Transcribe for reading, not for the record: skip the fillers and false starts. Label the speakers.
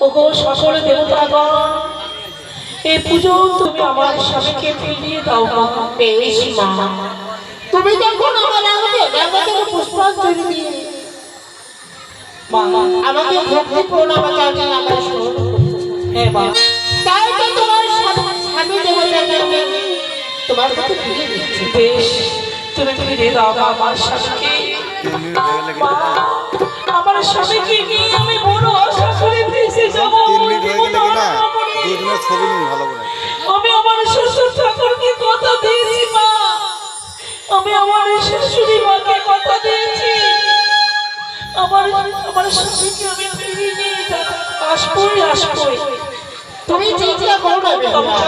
Speaker 1: ওগো সকল দেবতাগণ, এই পুজো তুমি আমার স্বামীকে ফিরিয়ে দাও মা।
Speaker 2: বেশ মা, তুমি যখন আমার আমাকে পুষ্পাঞ্জলি দিয়ে
Speaker 1: মা
Speaker 2: আমাকে ভক্তি প্রণাম জানিয়ে আমার স্মরণ করেছো।
Speaker 1: হ্যাঁ মা,
Speaker 2: তাই তো তোমার স্বামী দেবতাকে আমি তোমার কাছে ফিরিয়ে দিচ্ছি।
Speaker 1: বেশ, তুমি ফিরে দাও মা আমার স্বামীকে। মা, আমার স্বামীকে নিয়ে আমি বড় আশা করে ভেসে যাবো। আমি আমার শ্বশুর ঠাকুরকে কথা দিয়েছি মা, আমি আমার শাশুড়ি মাকে কথা দিয়েছি, আমার আমার স্বামীকে আমি ফিরিয়ে নিয়ে আসবোই আসবোই।
Speaker 2: তুমি চিন্তা করো না।
Speaker 1: তবে আমার